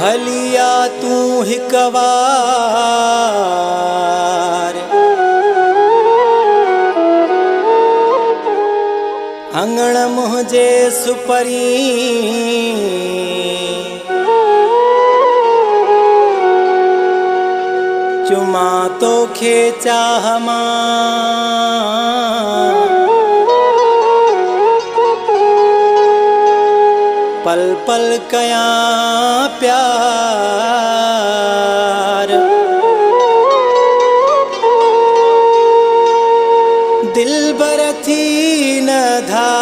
हलिया तू हिक बार अंगण मुझे सुपरी चुमा तो खेचा हमा पल पल कया प्यार दिल बर थी न धार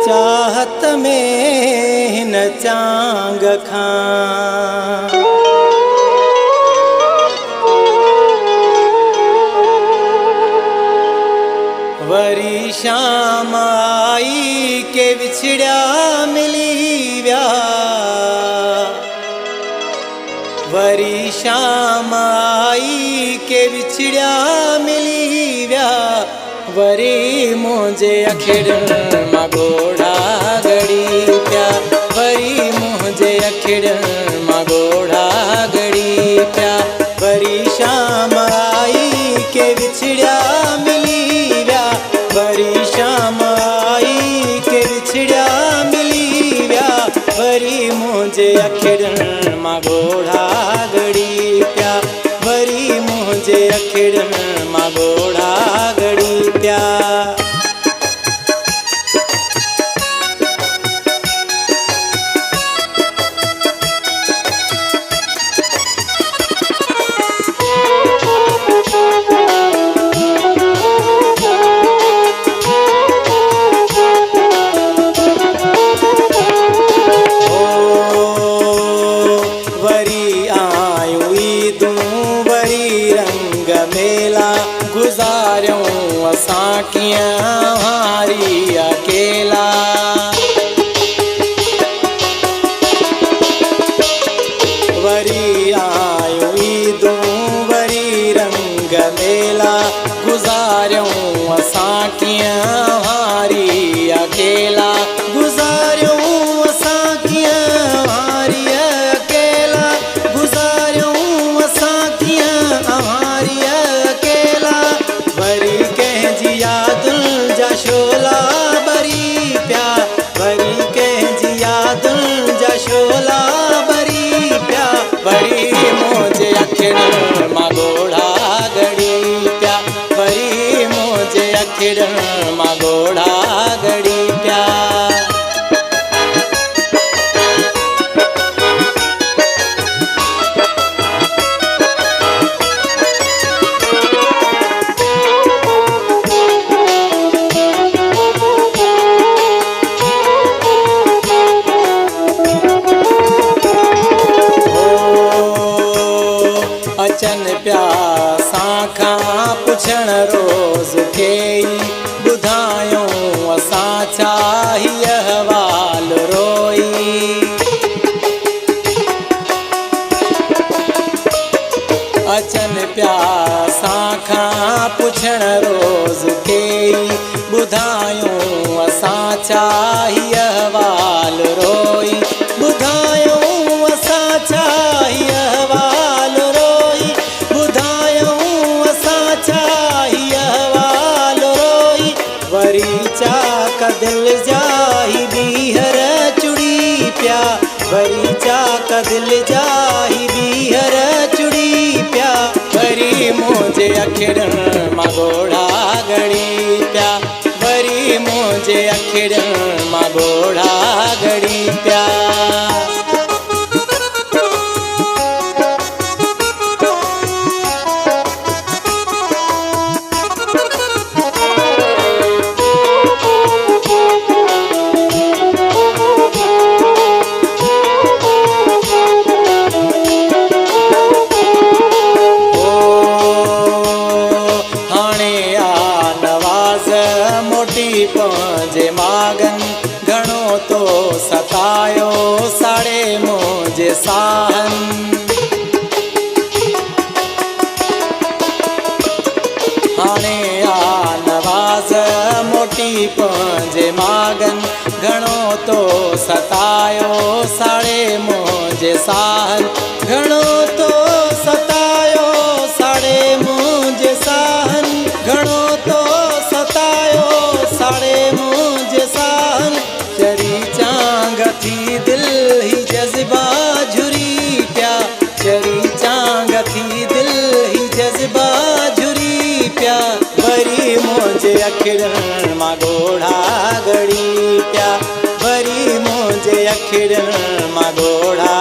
चाहत में न चांग खां वरी शाम आई के विछड़िया मिली व्या वरी शाम आई के विछड़िया मिली व्या वरी मुझे अखिड़न मां घोड़ा गड़ी प्या वरी मुझे अखिड़न मां घोड़ा गड़ी प्या वरी शाम आई के विछड़िया मिली व्या वरी शाम आई के विछड़िया मिली व्या वरी मुझे अखिड़न मां घोड़ा गड़ी प्या वरी मुझे अखिड़न मां घोड़ा गड़ी प्या गुजारूं असां कीअं हारी अकेला वरी आयूं ईदूं वरी रंग मेला गुजारूं असां कीअं हारी अकेला गुजारूं असां कीअं हारी अकेला गुजारूं असां कीअं हारी वरी कंहिंजी यादुनि जा शोला बरी पिया वरी कंहिंजी यादुनि जा शोला बरी पिया वरी मुझे अखिड़न मां घोड़ा गड़ी पिया वरी मुझे अखिड़न मां घोड़ा गड़ी पिया अचन पिया साखां पुछण रोज़ खे ॿुधायूं असां छा हीअ हवाल रोई अचन पिया साखां पुछण रोज़ खे ॿुधायूं असां छा हीअ हवाल रोई ॿुधायूं असां छा हीअ हवाल रोई वरी चाक दिल जाही बीहर चुड़ी प्या वरी चाक दिल जाही बीहर चुड़ी प्या वरी मुझे अखिड़न मां घोड़ा गड़ी प्या वरी मुझे अखिड़न मां घोड़ा गड़ी प्या मोटी पंहिंजे मागन घणो तो अखिड़न मां ॻोढ़ा घड़ी पिया, वरी मुंहिंजे अखिड़न मां ॻोढ़ा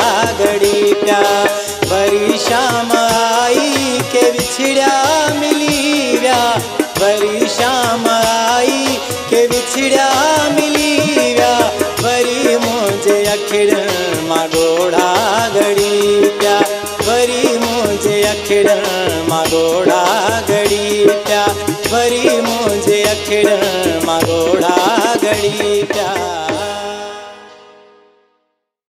घड़ी पिया। वरी शाम आई के विछड़िया मिली विया, वरी शाम आई के विछड़िया मिली विया, वरी मुंहिंजे अखिड़न मां ॻोढ़ा घड़ी पिया, वरी मुंहिंजे अखिड़न मां ॻोढ़ा घड़ी पिया, वरी मुंहिंजे अखिड़न मां ॻोढ़ा घड़ी पिया।